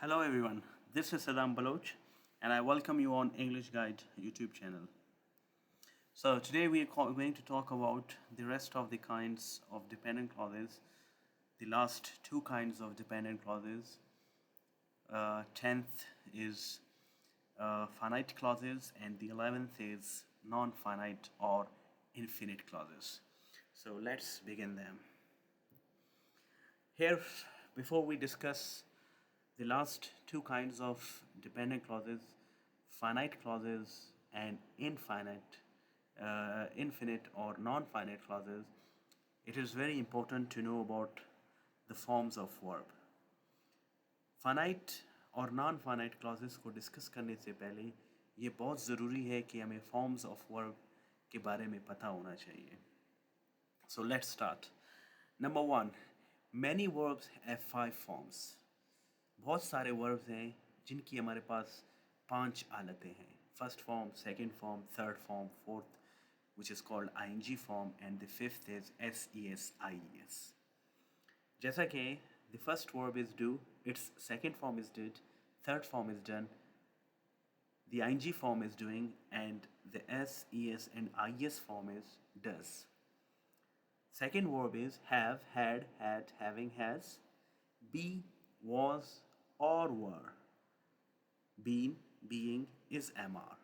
Hello everyone, this is Saddam Baloch and I welcome you on English Guide YouTube channel. So today we are going to talk about the rest of the kinds of dependent clauses, the last two kinds of dependent clauses. 10th is finite clauses and the 11th is non-finite or infinite clauses. So let's begin them. Here, before we discuss the last two kinds of dependent clauses, finite clauses and infinite or non-finite clauses, it is very important to know about the forms of verb. Finite और non finite clauses को discuss करने से पहले ये बहुत ज़रूरी है कि हमें फॉर्म्स ऑफ वर्ब के बारे में पता होना चाहिए. So let's start. Number one, many verbs have 5 forms. बहुत सारे वर्ब्स हैं जिनकी हमारे पास 5 हालतें हैं. First form, second form, third form, fourth which is called ing form and the fifth is ses, ies. जैसा कि the first verb is do, its second form is did, third form is done, the ing form is doing, and the s, es and is form is does. Second verb is have, had, having, has, be, was or were, been, being is mr.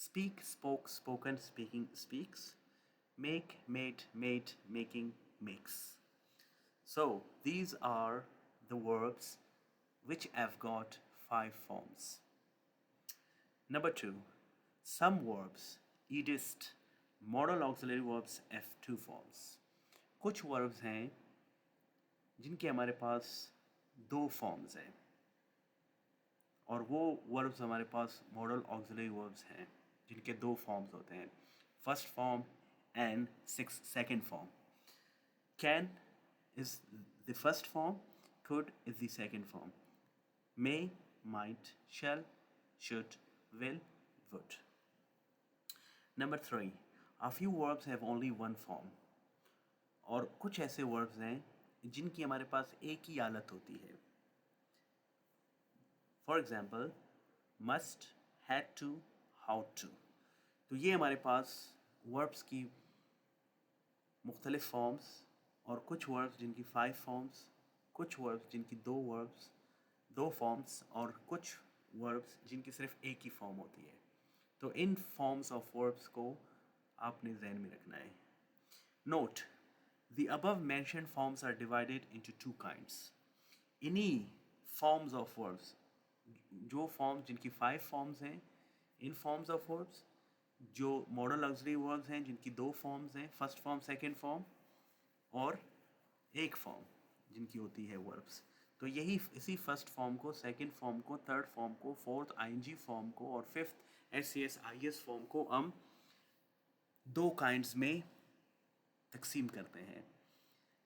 Speak, spoke, spoken, speaking, speaks, make, made, made, making, makes. So these are the verbs which have got 5 forms. Number 2, some verbs, edist, modal auxiliary verbs have 2 forms. कुछ verbs हैं जिनके हमारे पास 2 forms हैं और वो verbs हमारे पास modal auxiliary verbs हैं जिनके 2 forms होते हैं. First form and second form. Can is the first form, could is the second form, may, might, shall, should, will, would. Number 3, a few verbs have only one form. और कुछ ऐसे verbs हैं जिनकी हमारे पास एक ही हालत होती है. For example, must, had to, how to. तो ये हमारे पास verbs की मुख्तलिफ फॉर्म्स और कुछ वर्ब्स जिनकी 5 फॉर्म्स, कुछ वर्ब्स जिनकी 2 फॉर्म्स और कुछ वर्ब्स जिनकी सिर्फ एक ही फॉर्म होती है. तो इन फॉर्म्स ऑफ वर्ब्स को आपने जहन में रखना है. Note, the above mentioned forms are divided into 2 kinds. इन्हीं फॉर्म्स ऑफ वर्ब्स, जो फॉर्म्स जिनकी 5 फॉर्म्स हैं, इन फॉर्म्स ऑफ वर्ब्स, जो मॉडल ऑक्सिलरी वर्ब्स हैं जिनकी 2 फॉर्म्स हैं, फर्स्ट फॉर्म, सेकंड फॉर्म, और एक फॉर्म जिनकी होती है वर्ब्स. तो यही इसी फर्स्ट फॉर्म को, सेकंड फॉर्म को, थर्ड फॉर्म को, फोर्थ आईएनजी फॉर्म को और फिफ्थ एससीएस आईएस फॉर्म को हम 2 काइंड्स में तकसीम करते हैं.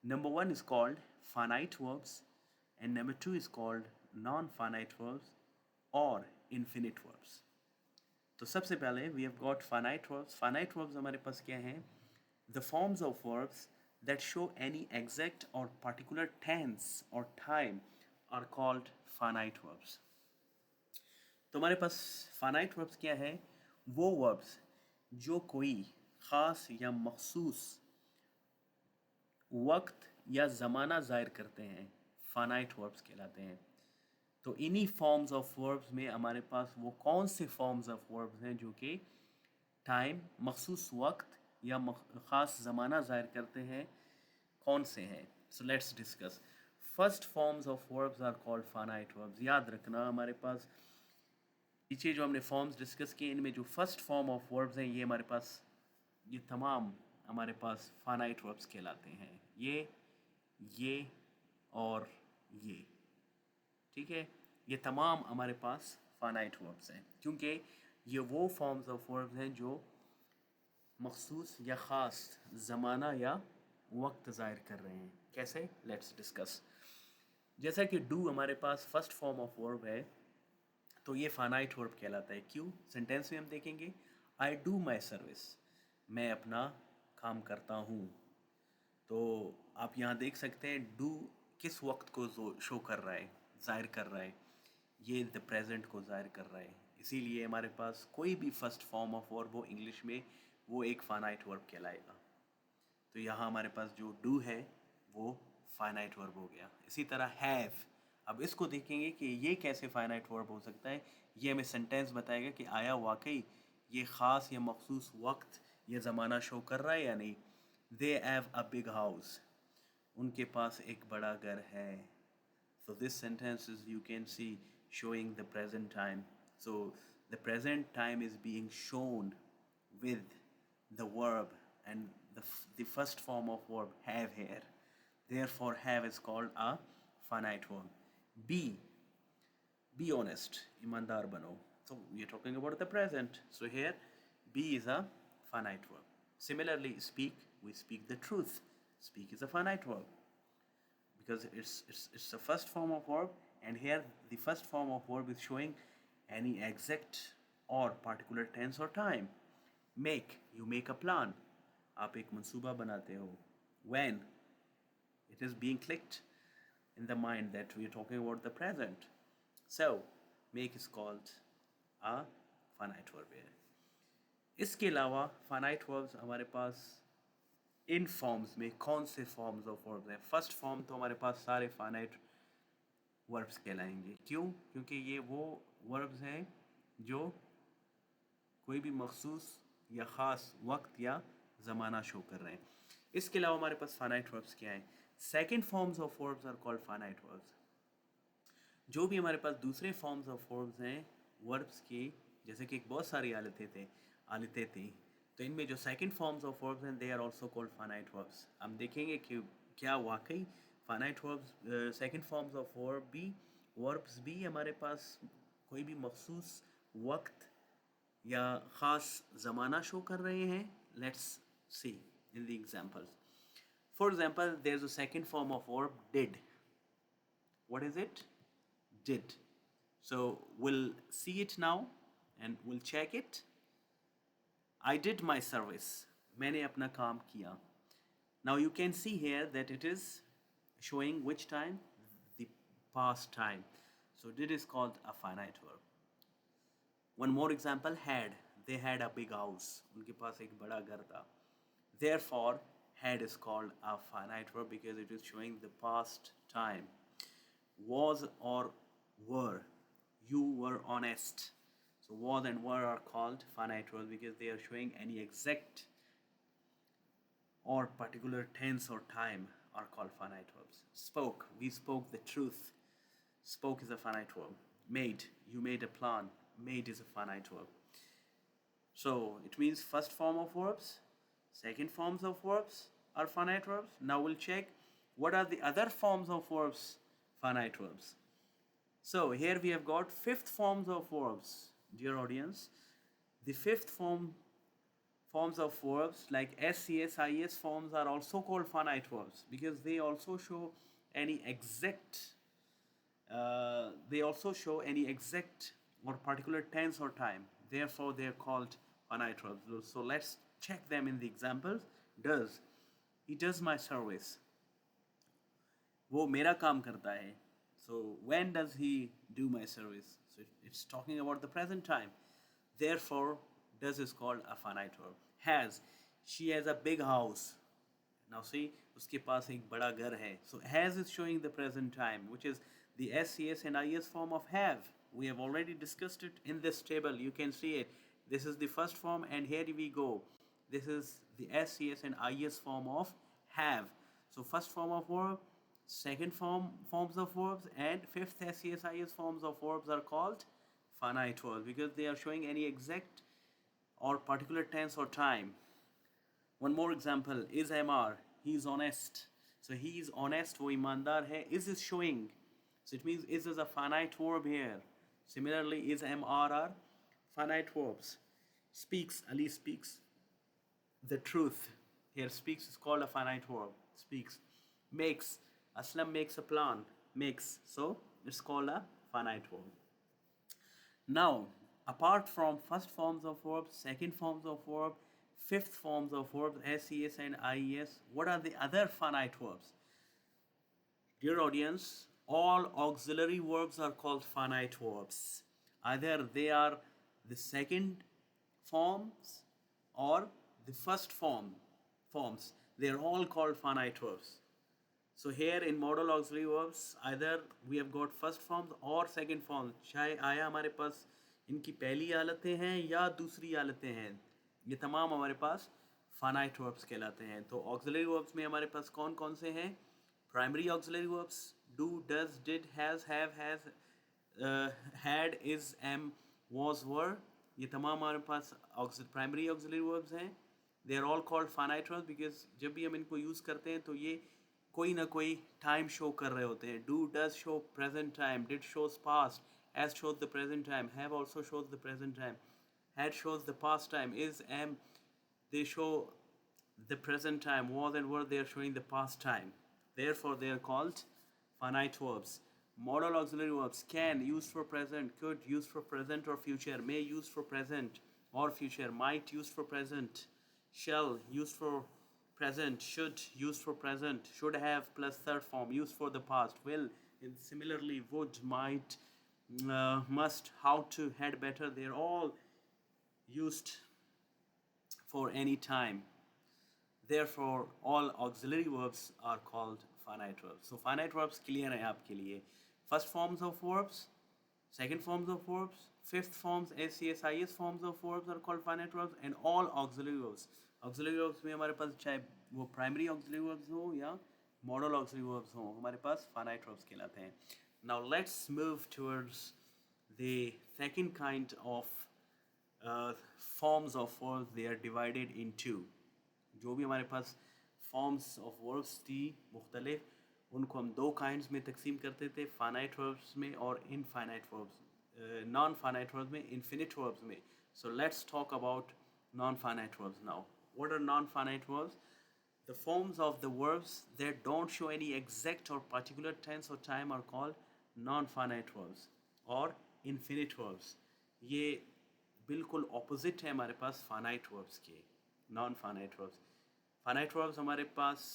Number 1 is called finite verbs and number 2 is called non finite verbs और इन्फिनिट वर्ब्स. तो सबसे पहले we have got finite verbs. Finite verbs हमारे पास क्या हैं? The forms of verbs that show any exact or particular tense or time are called finite verbs. तो हमारे पास finite verbs क्या है? वो verbs जो कोई ख़ास या मखसूस वक्त या ज़माना ज़ाहिर करते हैं, finite verbs कहलाते हैं. तो इन्हीं forms of verbs में हमारे पास वो कौन से forms of verbs हैं जो कि टाइम, मखसूस वक्त या ख़ास ज़माना ज़ाहिर करते हैं, कौन से हैं? So let's discuss. First forms of verbs are called finite verbs. याद रखना, हमारे पास पीछे जो हमने फॉर्म्स डिस्कस किए, इनमें जो फर्स्ट फॉर्म ऑफ वर्ब्स हैं, ये हमारे पास, ये तमाम हमारे पास फाइनाइट वर्ब्स कहलाते हैं. ये और ये, ठीक है, ये तमाम हमारे पास फाइनाइट वर्ब्स हैं क्योंकि ये वो फॉर्म्स ऑफ वर्ब्स हैं जो मखसूस या ख़ास ज़माना या वक्त ज़ाहिर कर रहे हैं. कैसे? Let's discuss. जैसा कि डू हमारे पास फर्स्ट फॉर्म ऑफ वर्ब है, तो ये फाइनाइट वर्ब कहलाता है. क्यों? सेंटेंस में हम देखेंगे, आई डू माई सर्विस, मैं अपना काम करता हूँ. तो आप यहाँ देख सकते हैं डू किस वक्त को शो कर रहा है, ज़ाहिर कर रहा है. ये द प्रेजेंट को ज़ाहिर कर रहा है, इसीलिए हमारे पास कोई भी फर्स्ट फॉर्म ऑफ वर्ब हो इंग्लिश में वो एक फाइनाइट वर्ब कहलाएगा। तो यहाँ हमारे पास जो डू है वो फाइनाइट वर्ब हो गया। इसी तरह हैव, अब इसको देखेंगे कि ये कैसे फाइनाइट वर्ब हो सकता है। ये हमें सेंटेंस बताएगा कि आया वाकई ये ख़ास या मखसूस वक्त या ज़माना शो कर रहा है या नहीं। They have a big house, उनके पास एक बड़ा घर है। So this sentence is, you can see, showing the present time. So the present time is being shown with the verb and the first form of verb have here. Therefore have is called a finite verb. Be honest, ईमानदार बनो. So we are talking about the present. So here be is a finite verb. Similarly, speak, we speak the truth. Speak is a finite verb because it's the first form of verb, and here the first form of verb is showing any exact or particular tense or time. Make, you make a plan, आप एक मंसूबा बनाते हो. When, it is being clicked in the mind that we are talking about the present. So make is called a finite verb here. इसके अलावा finite verbs हमारे पास इन forms में कौन से फॉर्म्स ऑफ वर्ब्स हैं? फर्स्ट फॉर्म तो हमारे पास सारे फाइनाइट वर्ब्स कहलाएंगे। क्यों? क्योंकि ये वो वर्ब्स हैं जो कोई भी मखसूस या ख़ास वक्त या ज़माना शो कर रहे हैं। इसके अलावा हमारे पास फाइनाइट वर्ब्स क्या हैं? Second forms of verbs are called finite verbs. जो भी हमारे पास दूसरे फॉर्म्स ऑफ वर्ब्स हैं वर्ब्स की, जैसे कि बहुत सारी आलतें थी, तो इनमें जो सेकंड फॉर्म्स ऑफ वर्ब्स हैं they are also called finite verbs. हम देखेंगे कि क्या वाकई finite verbs second forms of verbs भी हमारे पास कोई भी मखसूस वक्त या ख़ास ज़माना शो कर रहे हैं। Let's see in the examples. For example, there is a second form of verb did. What is it? Did. So we'll see it now and we'll check it. I did my service. मैंने अपना काम किया. Now you can see here that it is showing which time? The past time. So did is called a finite verb. One more example, had. They had a big house. उनके पास एक बड़ा घर था. Therefore, had is called a finite verb because it is showing the past time. Was or were, you were honest. So was and were are called finite verbs because they are showing any exact or particular tense or time are called finite verbs. Spoke, we spoke the truth. Spoke is a finite verb. Made, you made a plan. Made is a finite verb. So it means first form of verbs, second forms of verbs are finite verbs. Now we'll check what are the other forms of verbs, finite verbs. So here we have got fifth forms of verbs, dear audience. The fifth forms of verbs like SCS, IS forms are also called finite verbs because they also show any exact or particular tense or time. Therefore, they are called finite verbs. So let's check them in the examples. Does, he does my service. वो मेरा काम करता है. So when does he do my service? So it's talking about the present time. Therefore, does is called a finite verb. Has, she has a big house. Now see, उसके पास एक बड़ा घर है. So has is showing the present time, which is the SCS and IS form of have. We have already discussed it in this table. You can see it. This is the first form, and here we go. This is the SCS and IS form of have. So first form of verb, second forms of verbs, and fifth SCS IS forms of verbs are called finite verbs because they are showing any exact or particular tense or time. One more example, is MR, he is honest. So he is honest, वो ईमानदार है. Is showing, so it means is a finite verb here. Similarly, is MR are finite verbs. Speaks, Ali speaks the truth. Here speaks is called a finite verb. Speaks. Makes, Aslam makes a plan. Makes, so it's called a finite verb. Now, apart from first forms of verb, second forms of verb, fifth forms of verbs, SES and IES, what are the other finite verbs? Dear audience, All auxiliary verbs are called finite verbs. Either they are the second forms or the first forms. They are all called finite verbs. So here in modal auxiliary verbs, either we have got first forms or second forms. चाहे आया हमारे पास इनकी पहली हालतें हैं या दूसरी हालतें हैं, ये तमाम हमारे पास finite verbs कहलाते हैं. तो auxiliary verbs में हमारे पास कौन कौन से हैं? Primary auxiliary verbs: do, does, did, has, had, is, am, was, were. ये तमाम हमारे पास primary auxiliary verbs हैं. They are all called finite verbs because जब भी हम इनको यूज़ करते हैं तो ये कोई ना कोई टाइम शो कर रहे होते हैं. Do does show present time, did shows past, has shows the present time, have also shows the present time, had shows the past time, is am they show the present time, was and were they are showing the past time. Therefore they are called finite verbs. Modal auxiliary verbs: can used for present, could used for present or future, may used for present or future, might used for present, shall used for present, should used for present, should have plus third form used for the past, will, and similarly would, might, must, how to, had better, they are all used for any time. Therefore, all auxiliary verbs are called finite verbs. So finite verbs clear है आपके लिए. First forms of verbs, second forms of verbs, fifth forms, SCSIS forms of verbs are called finite verbs, and all auxiliary verbs. Auxiliary verbs में हमारे पास चाहे वो primary auxiliary verbs हो या modal auxiliary verbs हो, हमारे पास finite verbs कहलाते हैं. Now let's move towards the second kind of forms of verbs. They are divided into, जो भी हमारे पास forms of verbs थी मुख्तलिफ, उनको हम दो kinds में तकसीम करते थे, finite verbs में और infinite verbs, non-finite verbs में, infinite verbs में. So let's talk about non-finite verbs now. What are non-finite verbs? The forms of the verbs that don't show any exact or particular tense or time are called non-finite verbs or infinite verbs. ये बिल्कुल opposite है हमारे पास finite verbs के, non finite verbs. Finite verbs हमारे पास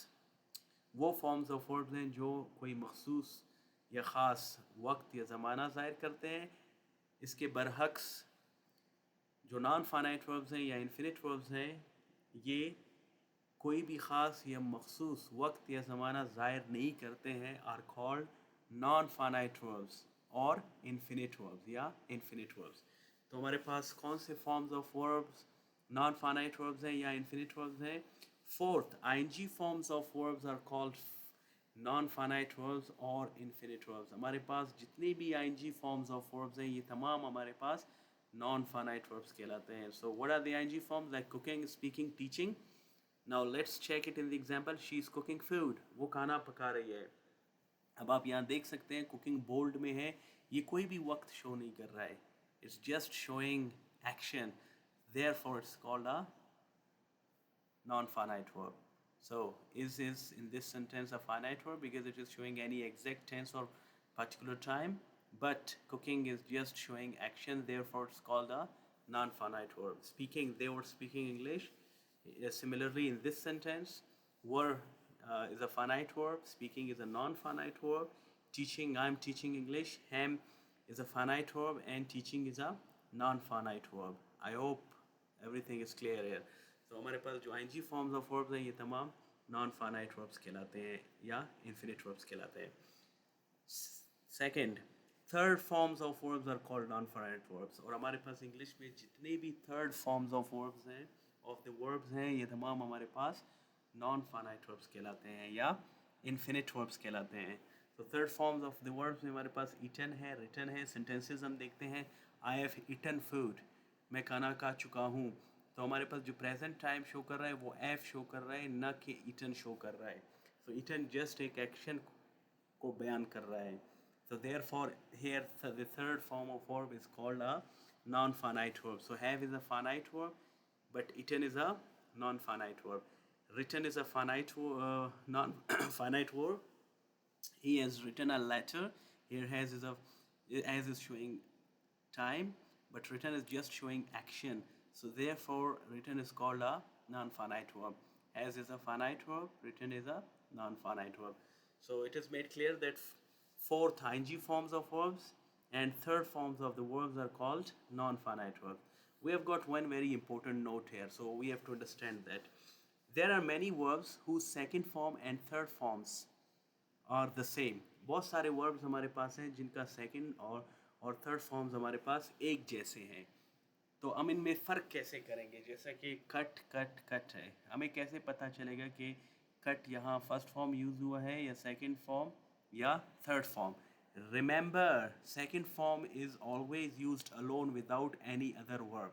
वो forms of verbs हैं जो कोई मखसूस या ख़ास वक्त या ज़माना ज़ाहिर करते हैं. इसके बरहक्स जो नॉन फाइनाइट वर्ब्स हैं या इन्फिनिट वर्ब्स हैं, ये कोई भी ख़ास या मखसूस वक्त या ज़माना ज़ाहिर नहीं करते हैं, are called non finite verbs और इन्फिनिट वर्ब्स या इन्फिनिट वर्ब्स. तो हमारे पास कौन से forms of verbs non finite verbs हैं या इन्फिनिट वर्ब्स हैं? Fourth, ING forms of verbs are called non finite verbs और इन्फिनिट वर्ब्स. हमारे पास जितने भी आईएनजी फॉर्म्स ऑफ वर्ब्स हैं ये तमाम हमारे पास नॉन फाइनाइट वर्ब्स कहलाते हैं. So what are the ING forms? Like cooking, speaking, teaching. Now let's check it in the example. She is cooking food, वो खाना पका रही है. अब आप यहाँ देख सकते हैं कुकिंग बोल्ड में है, ये कोई भी वक्त शो नहीं कर रहा है. It's just showing action. Therefore, it's called a non-finite verb. So, is in this sentence a finite verb because it is showing any exact tense or particular time. But cooking is just showing action. Therefore, it's called a non-finite verb. Speaking, they were speaking English. Similarly, in this sentence, were is a finite verb. Speaking is a non-finite verb. Teaching, I'm teaching English. Ham is a finite verb and teaching is a non-finite verb. I hope everything is clear here. तो हमारे पास जो ing forms of verbs हैं ये तमाम non-finite verbs कहलाते हैं या infinite verbs कहलाते हैं. Second, third forms of verbs are called non-finite verbs. और हमारे पास इंग्लिश में जितने भी third forms of verbs हैं, of the verbs हैं, ये तमाम हमारे पास non-finite verbs कहलाते हैं या infinite verbs कहलाते हैं. तो third forms of the verbs में हमारे पास ईटन है, रिटन है. सेंटेंसेस हम देखते हैं. आई हैव ईटन फूड, मैं खाना खा चुका हूँ. तो हमारे पास जो प्रेजेंट टाइम शो कर रहा है वो एफ शो कर रहा है, ना कि ईटन शो कर रहा है. तो ईटन जस्ट एक एक्शन को बयान कर रहा है. तो there for here the third form of verb is called a non finite verb. So have is a finite verb but eaten is a non finite verb. Written is a finite non finite verb. He has written a letter. Here has is showing time, but written is just showing action. So therefore written is called a non-finite verb. Has is a finite verb, written is a non-finite verb. So it is made clear that Fourth, ing forms of verbs, and third forms of the verbs are called non-finite verbs. We have got one very important note here, so we have to understand that there are many verbs whose second form and third forms are the same. बहुत सारे verbs हमारे पास हैं जिनका second और third forms हमारे पास एक जैसे हैं. तो हम इनमें फ़र्क कैसे करेंगे? जैसा कि कट कट कट है, हमें कैसे पता चलेगा कि कट यहाँ फर्स्ट फॉर्म यूज़ हुआ है या सेकंड फॉर्म या third form? Remember, second form is always used alone without any other verb.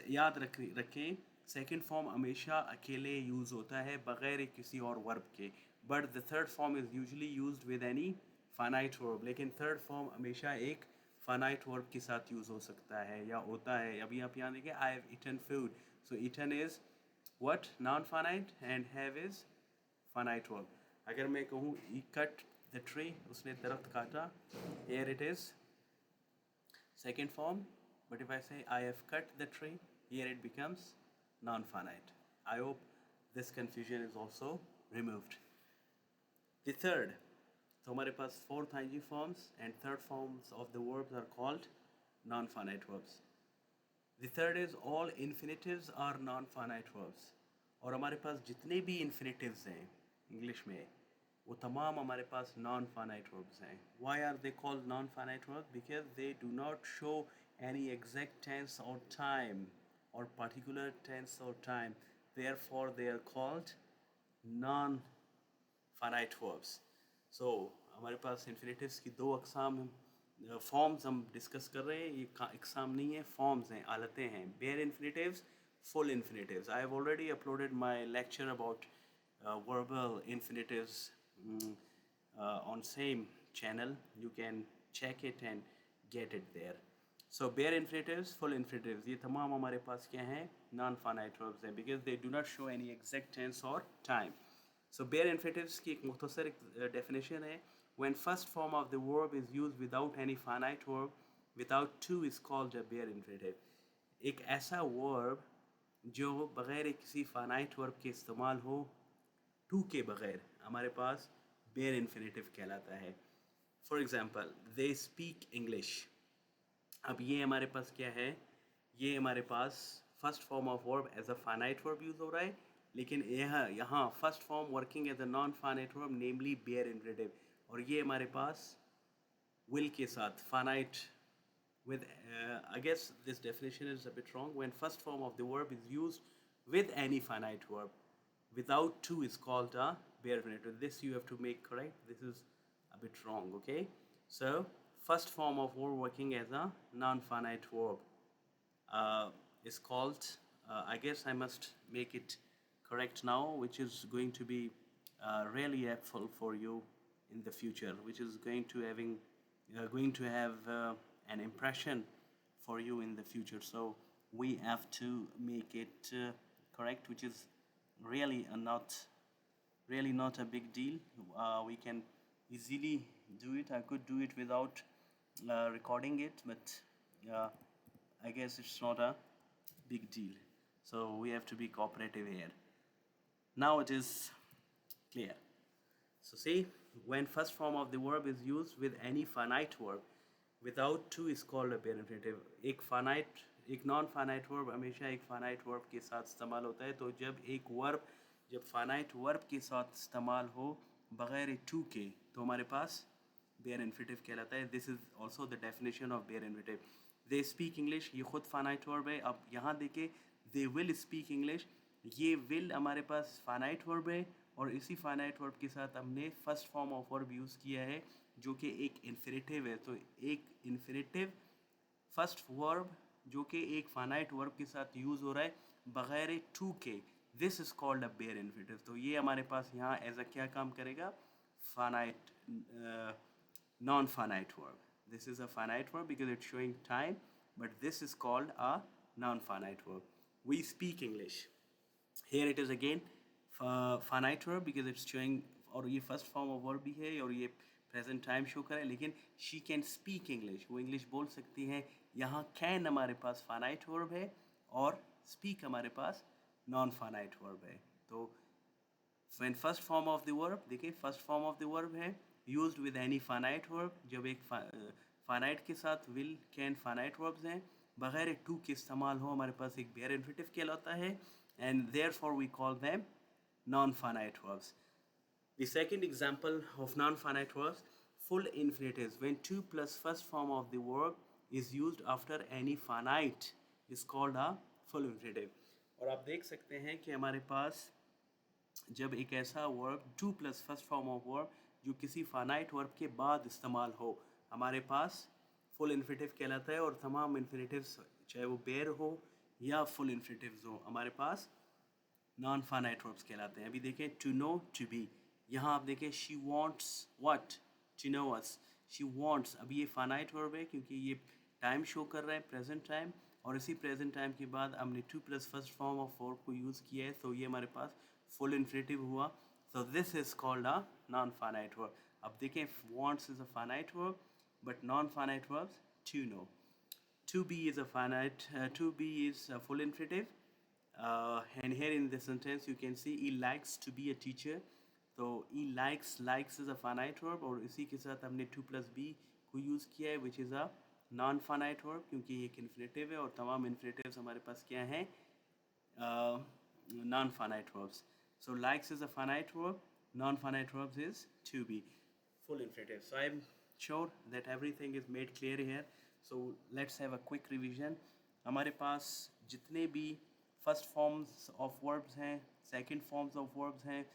याद रखें, सेकंड फॉर्म हमेशा अकेले यूज़ होता है बग़ैर किसी और वर्ब के. But the third form is usually used with any finite verb. लेकिन थर्ड फॉर्म हमेशा एक फाइनाइट वर्ब के साथ यूज़ हो सकता है या होता है. अभी आप यहाँ देखिए, I have eaten food. So eaten is what? Non finite, and have is finite verb. अगर मैं कहूँ ही कट द ट्री, उसने दरख्त काटा, here it is second form. But if I say I have cut the tree, here it becomes non-finite. I hope this confusion is also removed. The third, so हमारे पास fourth ing forms and third forms of the verbs are called non-finite verbs. The third is all infinitives are non-finite verbs. और हमारे पास जितने भी infinitives हैं English में, वो तमाम हमारे पास non-finite verbs हैं. Why are they called non-finite verbs? Because they do not show any exact tense or time or particular tense or time. Therefore, they are called non-finite verbs. So, हमारे पास infinitives की दो अक़साम forms हम discuss कर रहे हैं. ये अक़साम नहीं है, फॉर्म्स हैं, हालतें हैं. Bare infinitives, full infinitives. I have already uploaded my lecture about verbal infinitives on same channel. You can check it and get it there. So bare infinitives, full infinitives, ये तमाम हमारे पास क्या हैं? Non-finite verbs हैं, because they do not show any exact tense or time. So bare infinitives की एक मुख्तसर definition है. When first form of the verb is used without any finite verb, without to is called a bare infinitive. एक ऐसा verb जो बग़ैर किसी finite verb के इस्तेमाल हो, to के बग़ैर, हमारे पास bare infinitive कहलाता है. For example, they speak English. अब ये हमारे पास क्या है? ये हमारे पास first form of verb as a finite verb use हो रहा है, लेकिन यहाँ first form working as a non finite verb, namely bare infinitive. और ये हमारे पास विल के साथ finite with I guess this definition is a bit wrong. When first form of the verb is used with any finite verb, without to is called a bare infinitive. This you have to make correct. This is a bit wrong. Okay, so first form of verb working as a non-finite verb is called, I guess I must make it correct now, which is going to be really helpful for you in the future, which is going to have an impression for you in the future. So we have to make it correct, which is really not a big deal. We can easily do it. I could do it without recording it, but I guess it's not a big deal. So we have to be cooperative here. Now it is clear. So see, when first form of the verb is used with any finite verb, without to is called a bare infinitive. एक non finite verb हमेशा एक finite verb के साथ इस्तेमाल होता है. तो जब फाइनाइट वर्ब के साथ इस्तेमाल हो बग़ैर टू के, तो हमारे पास बेयर इन्फिनेटिव कहलाता है. This is also the definition of bare infinitive. They speak English, ये खुद फाइनाइट वर्ब है. अब यहाँ देखें, दे विल स्पीक इंग्लिश, ये विल हमारे पास फाइनाइट वर्ब है, और इसी फाइनाइट वर्ब के साथ हमने first form of verb use किया है जो कि एक इन्फिनेटिव है. तो एक इन्फिनेटिव फर्स्ट वर्ब जो कि एक फाइनाइट वर्ब के साथ यूज़ हो रहा है बग़ैर टू के, this is called a bare infinitive. तो ये हमारे पास यहाँ एज अ क्या काम करेगा? Finite non finite verb. This is a finite verb because it's showing time, but this is called a non finite verb. We speak English, here it is again finite verb because it's showing, और ये first form of verb भी है और ये present time show करे, लेकिन she can speak English, वो English बोल सकती हैं. यहाँ कैन हमारे पास फाइनाइट वर्ब है और स्पीक हमारे पास नॉन फाइनाइट वर्ब है. तो when first form of the verb, देखिए first form of the verb है used with any finite verb, जब एक फाइनाइट के साथ विल कैन फाइनाइट वर्ब्स हैं, बगैर टू के इस्तेमाल हो, हमारे पास एक बेयर इन्फिनेटिव कहलाता है, and therefore we call them non finite verbs. The second example of non-finite verbs, full infinitives. When to plus first form of the verb is used after any finite is called a full infinitive. और आप देख सकते हैं कि हमारे पास जब एक ऐसा verb to plus first form of verb जो किसी फाइनाइट वर्ब के बाद इस्तेमाल हो, हमारे पास फुल इन्फिनेटिव कहलाता है. और तमाम इन्फिनेटिव्स चाहे वो बेयर हो या फुल इन्फिनेटिव्स हो, हमारे पास नॉन फाइनाइट वर्ब्स कहलाते हैं. अभी देखें टू नो, टू बी. यहाँ आप देखें she wants what, to know us. She wants, अभी ये फाइनाइट वर्ब है क्योंकि ये टाइम शो कर रहा है, प्रेजेंट टाइम, और इसी प्रेजेंट टाइम के बाद हमने to plus first form of verb को यूज़ किया है, तो ये हमारे पास फुल इन्फिनेटिव हुआ. So this is called a non finite verb. अब देखें wants is a finite verb, but non finite verbs to know. To be is a finite, to be is a full infinitive, and here in this sentence you can see he likes to be a teacher. तो he likes is a finite verb, और इसी के साथ हमने to plus B को use किया है विच is a non finite verb, क्योंकि एक इन्फिनेटिव है और तमाम इन्फिनेटिव्स हमारे पास क्या हैं, non finite verbs. So likes is a finite verb, non finite verbs is to be, full infinitive. So I'm sure that everything is made clear here. So let's have a quick revision. हमारे पास जितने भी first forms of verbs हैं, second forms of verbs हैं,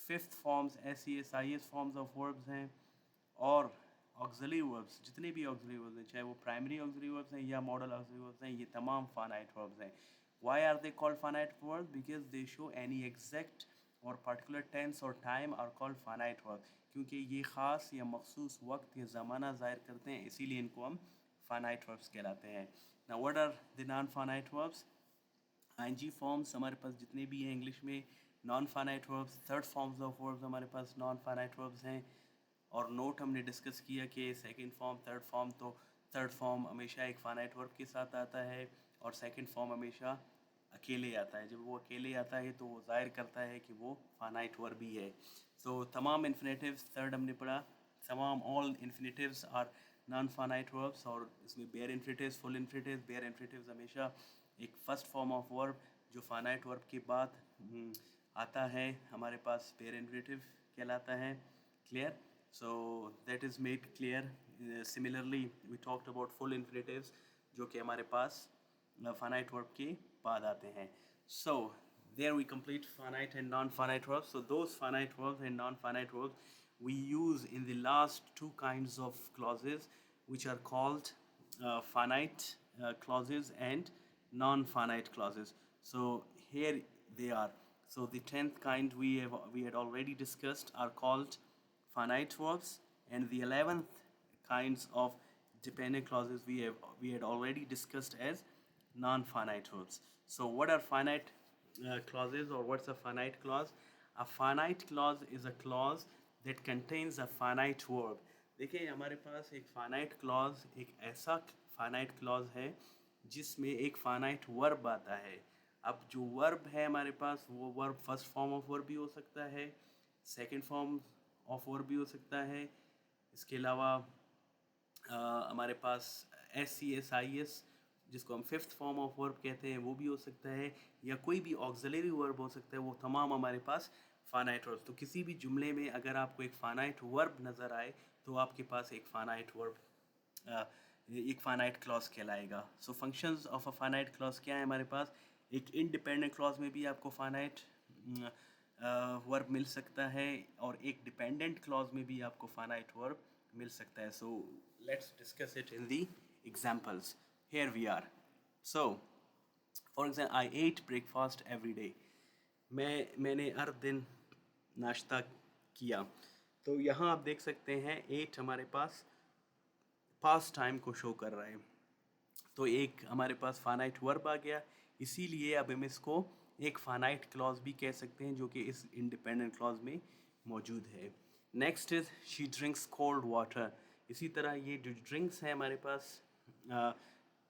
fifth forms SES forms of verbs हैं, और auxiliary verbs, जितने भी ऑक्सिलरी वर्ब्स हैं, चाहे वो प्राइमरी ऑक्सिलरी वर्ब्स हैं या मॉडल ऑक्सिलरी वर्ब्स हैं, ये तमाम फाइनाइट वर्ब्स हैं. Why are they called finite verbs? Because they show any exact और particular tense और time are called finite verbs. क्योंकि ये ख़ास या मखसूस वक्त या ज़माना ज़ाहिर करते हैं, इसीलिए इनको हम finite verbs कहलाते हैं. Now what are the non-finite verbs? ING forms हमारे पास जितने भी हैं इंग्लिश में non finite verbs. Third forms of verbs हमारे पास नॉन फाइनाइट वर्ब्स हैं, और नोट हमने डिस्कस किया कि सेकंड फॉर्म, थर्ड फॉर्म, तो थर्ड फॉर्म हमेशा एक फाइनाइट वर्ब के साथ आता है और सेकंड फॉर्म हमेशा अकेले आता है. जब वो अकेले आता है तो वो ज़ाहिर करता है कि वो फाइनाइट वर्ब ही है. सो तमाम इन्फिनेटिव्स, थर्ड हमने पढ़ा, तमाम all infinitives are non finite verbs, और इसमें bare infinitives, full infinitives. Bare infinitives हमेशा एक फर्स्ट फॉर्म ऑफ वर्ब जो फाइनाइट वर्ब के बाद आता है, हमारे पास बेयर इन्फिनेटिव कहलाता है. Clear? So that is made clear. Similarly, we talked about full infinitives जो कि हमारे पास finite verb के बाद आते हैं. So there we complete finite and non-finite verbs. So those finite verbs and non-finite verbs we use in the last two kinds of clauses, which are called finite clauses and non-finite clauses. So here they are. So the 10th kind we had already discussed are called finite verbs, and the 11th kinds of dependent clauses we had already discussed as non-finite verbs. So what are finite clauses, or what's a finite clause? A finite clause is a clause that contains a finite verb. देखिए हमारे पास एक finite clause एक ऐसा finite clause है जिसमें एक finite verb आता है. अब जो verb है हमारे पास, वो verb first form of verb भी हो सकता है, second form ऑफ वर्ब भी हो सकता है. इसके अलावा हमारे पास SES जिसको हम फिफ्थ फॉर्म ऑफ वर्ब कहते हैं वो भी हो सकता है, या कोई भी ऑक्सिलरी वर्ब हो सकता है. वो तमाम हमारे पास फाइनाइट वर्ब. तो किसी भी जुमले में अगर आपको एक फाइनाइट वर्ब नज़र आए तो आपके पास एक फाइनाइट वर्ब, एक फाइनाइट क्लॉज कहलाएगा. So functions of a finite clause क्या है हमारे पास? एक इंडिपेंडेंट क्लॉज में भी आपको फाइनाइट वर्ब मिल सकता है, और एक डिपेंडेंट क्लॉज में भी आपको फाइनाइट वर्ब मिल सकता है. So let's discuss it in the examples. Here we are. So for example, I ate breakfast every day. मैंने हर दिन नाश्ता किया. तो यहाँ आप देख सकते हैं एट हमारे पास पास्ट टाइम को शो कर रहा है, तो एक हमारे पास फाइनाइट वर्ब आ गया. इसीलिए अब हम इसको एक फाइनाइट क्लॉज भी कह सकते हैं जो कि इस इंडिपेंडेंट क्लॉज में मौजूद है. Next is she drinks cold water. इसी तरह ये जो ड्रिंक्स है हमारे पास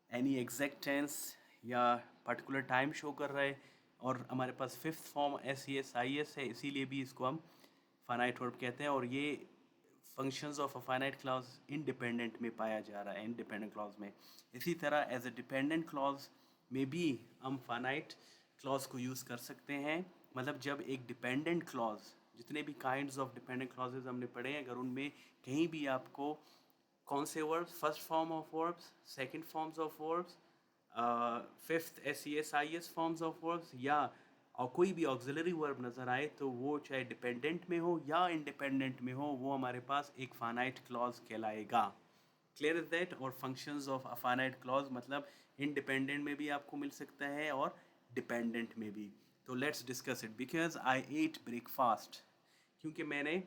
एनी एग्जैक्ट टेंस या पर्टिकुलर टाइम शो कर रहा है, और हमारे पास फिफ्थ फॉर्म SES है, इसीलिए भी इसको हम फाइनाइट वर्ब कहते हैं. और ये functions of a finite clause independent में पाया जा रहा है, इंडिपेंडेंट क्लॉज में। इसी तरह एज अ डिपेंडेंट क्लॉज में भी हम फाइनाइट क्लॉज को यूज़ कर सकते हैं। मतलब जब एक डिपेंडेंट क्लॉज, जितने भी काइंड्स ऑफ डिपेंडेंट क्लॉजेज हमने पढ़े हैं, अगर उनमें कहीं भी आपको कौन से verbs, first form of verbs, second forms of verbs, fifth SES IS forms of verbs या और कोई भी ऑक्सिलरी वर्ब नज़र आए, तो वो चाहे डिपेंडेंट में हो या इंडिपेंडेंट में हो, वो हमारे पास एक फाइनाइट क्लॉज कहलाएगा। Clear is that? और functions of a finite clause मतलब इंडिपेंडेंट में भी आपको मिल सकता है और डिपेंडेंट में भी। तो let's discuss it. Because I ate breakfast, क्योंकि मैंने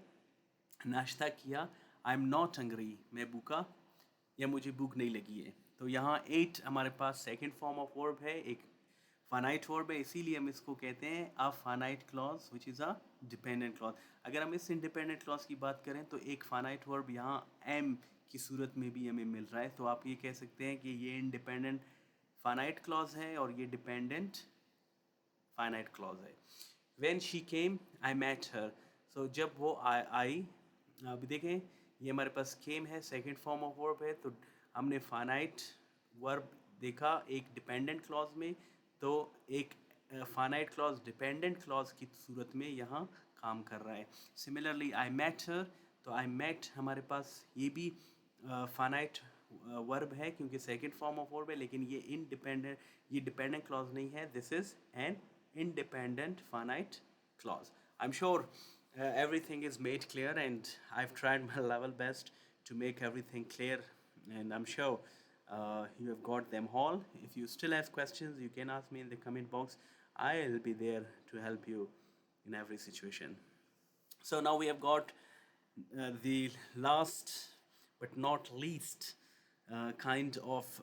नाश्ता किया। आई एम नॉट हंग्री, मैं भूखा या मुझे भूख नहीं लगी है। तो यहाँ एट हमारे पास सेकंड फॉर्म ऑफ वर्ब है, एक फाइनाइट वर्ब है, इसीलिए हम इसको कहते हैं अ finite clause which is a dependent clause. अगर हम इस इंडिपेंडेंट क्लॉज की बात करें तो एक फाइनाइट वर्ब यहाँ एम की सूरत में भी हमें मिल रहा है। तो आप ये कह सकते हैं कि ये इंडिपेंडेंट फाइनाइट क्लॉज है और ये डिपेंडेंट फाइनाइट क्लॉज है। When she came, I met her. So जब वो आई, अभी देखें ये हमारे पास केम है, सेकंड फॉर्म ऑफ वर्ब है। तो हमने फाइनाइट वर्ब देखा एक डिपेंडेंट क्लॉज में, तो एक फाइनाइट क्लॉज डिपेंडेंट क्लॉज की सूरत में यहाँ काम कर रहा है। सिमिलरली आई मेट हर, तो आई मेट हमारे पास ये भी फाइनाइट वर्ब है क्योंकि सेकंड फॉर्म ऑफ वर्ब है, लेकिन ये डिपेंडेंट क्लॉज नहीं है। This is an independent finite clause. I'm sure everything is made clear, and I've tried my level best to make everything clear, and I'm sure you have got them all. If you still have questions, you can ask me in the comment box. I'll be there to help you in every situation. So now we have got the last but not least kind of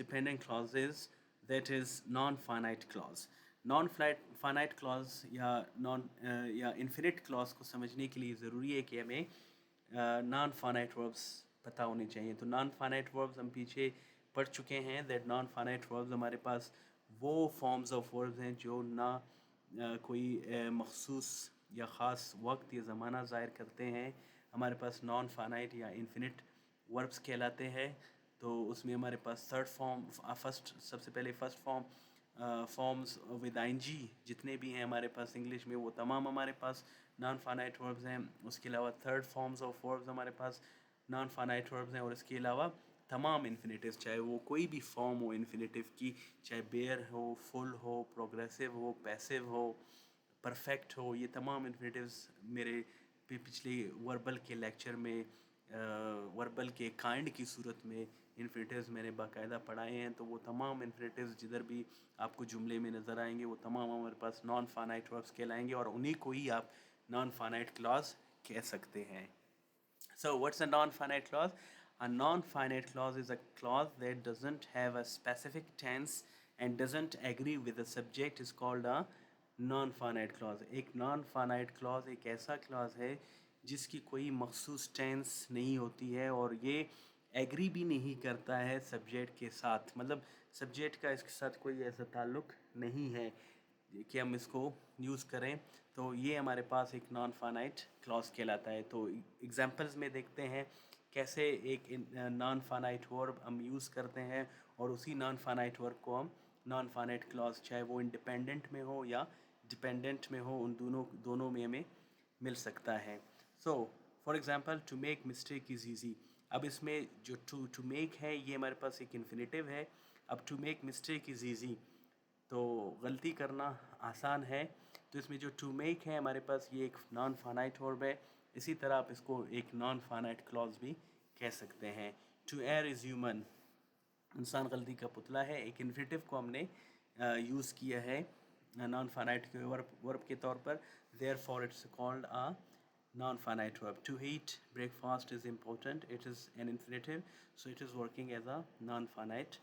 dependent clauses, that is non-finite clause. Non finite clause या या infinite clause को समझने के लिए ज़रूरी है कि हमें नॉन फाइनाइट वर्ब्स पता होने चाहिए। तो नॉन फाइनाइट वर्ब्स हम पीछे पढ़ चुके हैं। दैट नॉन फाइनाइट वर्ब्स हमारे पास वो फॉर्म्स ऑफ वर्ब्स हैं जो ना कोई मखसूस या ख़ास वक्त या ज़माना ज़ाहिर करते हैं। हमारे पास नॉन फाइनाइट या इन्फिनिट वर्ब्स कहलाते हैं। तो उसमें हमारे पास थर्ड फॉर्म, सबसे पहले फर्स्ट फॉर्म्स विद ING जितने भी हैं हमारे पास इंग्लिश में, वो तमाम हमारे पास नॉन फाइनाइट वर्ब्स हैं। उसके अलावा थर्ड फॉर्म्स ऑफ वर्ब्स हमारे पास नॉन फाइनाइट वर्ब्स हैं। और इसके अलावा तमाम इन्फिनेटिव्स, चाहे वो कोई भी फॉर्म हो इन्फिनेटिव की, चाहे बेयर हो, फुल हो, प्रोग्रेसिव हो, पैसिव हो, परफेक्ट हो, ये तमाम इन्फिनेटिव्स मेरे पिछले वर्बल के लेक्चर में वर्बल के काइंड की सूरत में इन्फिनेटिव्स मैंने बाकायदा पढ़ाए हैं। तो वो तमाम इन्फिनेटिव्स जिधर भी आपको जुमले में नज़र आएंगे, वो तमाम हमारे पास नॉन फाइनाइट वर्ब्स कहलाएंगे और उन्हीं को ही आप नॉन फाइनाइट क्लॉज कह सकते हैं। So what's a non-finite clause? A non-finite clause is a clause that doesn't have a specific tense and doesn't agree with the subject is called a non-finite clause. एक non-finite clause एक ऐसा clause है जिसकी कोई मखसूस tense नहीं होती है और ये एग्री भी नहीं करता है सब्जेक्ट के साथ। मतलब सब्जेक्ट का इसके साथ कोई ऐसा ताल्लुक नहीं है कि हम इसको यूज़ करें। तो ये हमारे पास एक नॉन फाइनाइट क्लॉज कहलाता है। तो एग्जांपल्स में देखते हैं कैसे एक नॉन फाइनाइट वर्ब हम यूज़ करते हैं और उसी नॉन फाइनाइट वर्ब को हम नॉन फाइनाइट क्लॉज, चाहे वो इंडिपेंडेंट में हो या डिपेंडेंट में हो, उन दोनों में हमें मिल सकता है। So for example, to make mistake is easy. अब इसमें जो टू मेक है ये हमारे पास एक इन्फिनेटिव है। अब to make mistake is easy, तो गलती करना आसान है। तो इसमें जो टू मेक है हमारे पास ये एक नॉन फाइनाइट वर्ब है। इसी तरह आप इसको एक नॉन फाइनाइट क्लॉज भी कह सकते हैं। टू एयर इज़ ह्यूमन, इंसान गलती का पुतला है। एक इन्फिनेटिव को हमने यूज़ किया है नॉन फाइनाइट के वर्ब के तौर पर, there for it's called a non finite verb. To eat breakfast is important, it is an infinitive, so it is working as a non finite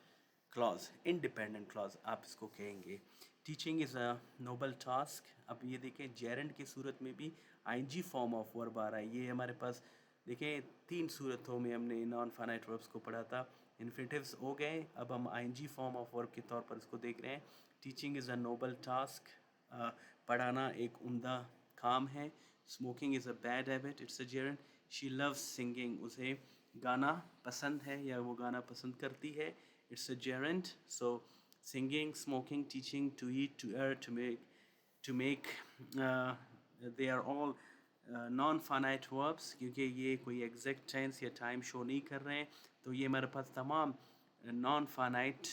clause, independent clause आप इसको कहेंगे। Teaching is a noble task. अब ये देखें gerund की सूरत में भी ING फॉर्म ऑफ वर्ब आ रहा है। ये हमारे पास देखें 3 सूरतों में हमने नॉन फाइनाइट वर्ब्स को पढ़ा था। इन्फिनेटिव्स हो गए, अब हम ING फॉर्म ऑफ वर्ब के तौर पर इसको देख रहे हैं। Teaching is a noble task, पढ़ाना एक उम्दा काम है। Smoking is a bad habit, it's a Geraint. She loves singing, उसे गाना पसंद है या वो गाना पसंद करती है. It's a gerund. So singing, smoking, teaching, to eat, to err, to make, uh, they are all non finite verbs, क्योंकि ये कोई एग्जैक्ट टेंस या टाइम शो नहीं कर रहे हैं. तो ये हमारे पास तमाम नॉन फाइनाइट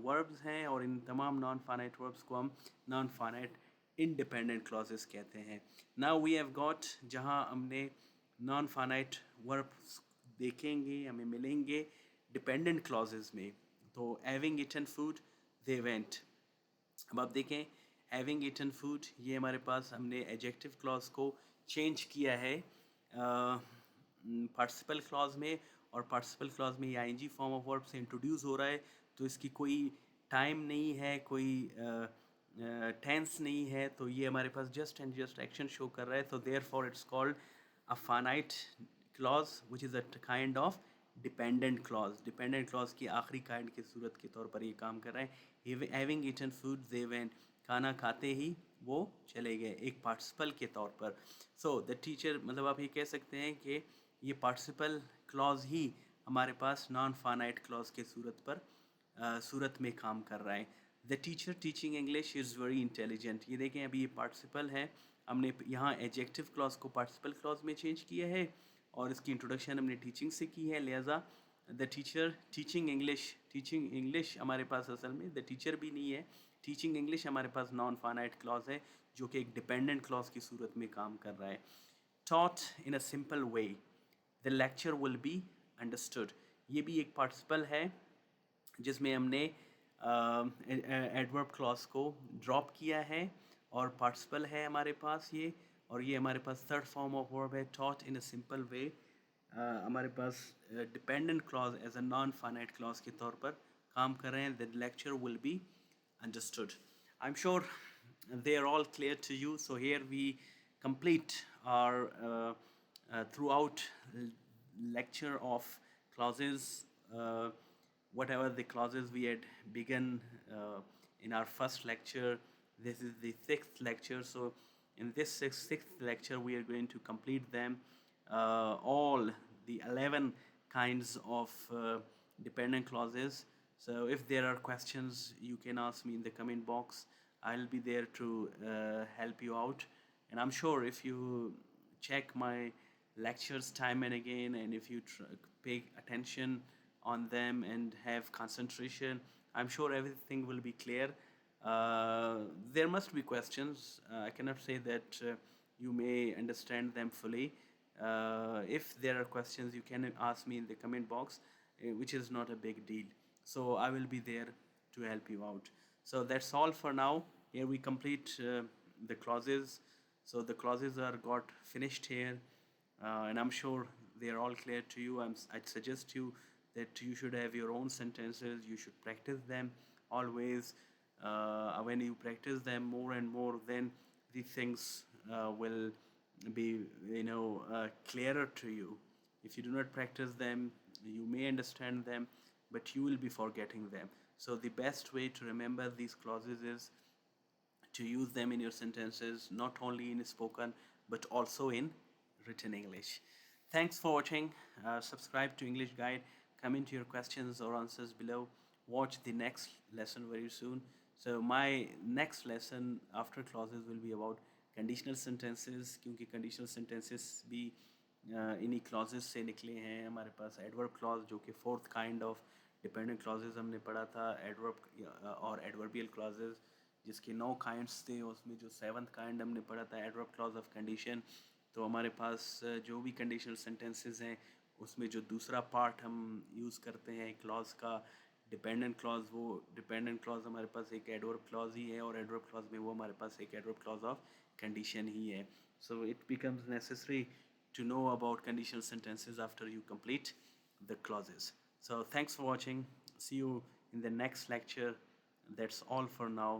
वर्ब्स हैं, और इन तमाम नॉन फाइनाइट वर्ब्स को हम नॉन फाइनाइट इंडिपेंडेंट क्लॉजेस कहते हैं. नाउ वी हैव गॉट, जहाँ हमने नॉन फाइनाइट वर्ब्स देखेंगे, हमें मिलेंगे डिपेंडेंट क्लॉजेस में. तो having eaten food, they went. अब आप देखें, हैविंग ईटन फूड, ये हमारे पास हमने एडजेक्टिव क्लॉज को चेंज किया है पार्टिसिपल क्लॉज में, और पार्टिसिपल क्लॉज में ये आईएनजी फॉर्म ऑफ वर्ब से इंट्रोड्यूस हो रहा है. तो इसकी कोई टाइम नहीं है, कोई टेंस नहीं है, तो ये हमारे पास just and just action show कर रहा है. तो there for it's called a finite clause which is a kind of dependent clause. Dependent clause की आखिरी काइंड की सूरत के तौर पर ये काम कर रहा है. Having eaten food, they went, खाना खाते ही वो चले गए, एक पार्टिसिपल के तौर पर. सो द टीचर, मतलब आप ये कह सकते हैं कि ये पार्टिसिपल क्लॉज ही हमारे पास नॉन फाइनाइट क्लॉज के सूरत में काम कर रहा है. The teacher teaching English is very intelligent. ये देखें, अभी ये पार्टिसिपल है, हमने यहाँ एडजेक्टिव क्लॉज को पार्टिसिपल क्लॉज में चेंज किया है, और इसकी इंट्रोडक्शन हमने टीचिंग से की है. लिहाजा द टीचर टीचिंग इंग्लिश हमारे पास असल में द टीचर भी नहीं है. टीचिंग इंग्लिश हमारे पास नॉन फाइनाइट क्लॉज है, जो कि एक डिपेंडेंट क्लॉज की सूरत में काम कर रहा है. Taught in a simple way, the lecture will be understood. ये भी एक पार्टिसिपल है, जिसमें हमने एडवर्ब क्लॉज को ड्रॉप किया है, और पार्टिसिपल है हमारे पास ये, और ये हमारे पास थर्ड फॉर्म ऑफ वर्ब है, taught in a simple way. हमारे पास dependent clause as a non finite clause के तौर पर काम कर रहे हैं. The lecture will be understood. I'm sure they are all clear to you. So here we complete our throughout lecture of clauses, whatever the clauses we had begun in our first lecture. This is the sixth lecture. So in this sixth lecture we are going to complete them, all the 11 kinds of dependent clauses. So if there are questions, you can ask me in the comment box. I'll be there to help you out. And I'm sure if you check my lectures time and again, and if you pay attention on them and have concentration, I'm sure everything will be clear. There must be questions. I cannot say that you may understand them fully. If there are questions, you can ask me in the comment box, which is not a big deal. So I will be there to help you out. So that's all for now. Here we complete the clauses. So the clauses are got finished here, and I'm sure they are all clear to you. I'd suggest you that you should have your own sentences. You should practice them always. When you practice them more and more, then these things will be, clearer to you. If you do not practice them, you may understand them, but you will be forgetting them. So the best way to remember these clauses is to use them in your sentences, not only in spoken but also in written English. Thanks for watching. Subscribe to English Guide. Comment your questions or answers below. Watch the next lesson very soon. So my next lesson after clauses will be about conditional sentences, क्योंकि conditional sentences भी इन्हीं clauses से निकले हैं. हमारे पास adverb clause, जो कि fourth kind of dependent clauses हमने पढ़ा था, एडवर्ब और एडवर्बियल क्लॉजेज, जिसके 9 काइंड्स थे, उसमें जो 7th काइंड हमने पढ़ा था एडवर्ब क्लॉज ऑफ कंडीशन. तो हमारे पास जो भी कंडीशनल सेंटेंसेस हैं, उसमें जो दूसरा पार्ट हम यूज़ करते हैं क्लॉज का, डिपेंडेंट क्लॉज, वो डिपेंडेंट क्लॉज हमारे पास एक एडवर्ब क्लॉज ही है, और एडवर्ब क्लॉज में वो हमारे पास एक एडवर्ब क्लॉज ऑफ कंडीशन ही है. So it becomes necessary to know about conditional sentences after you complete the clauses. So thanks for watching. See you in the next lecture. That's all for now.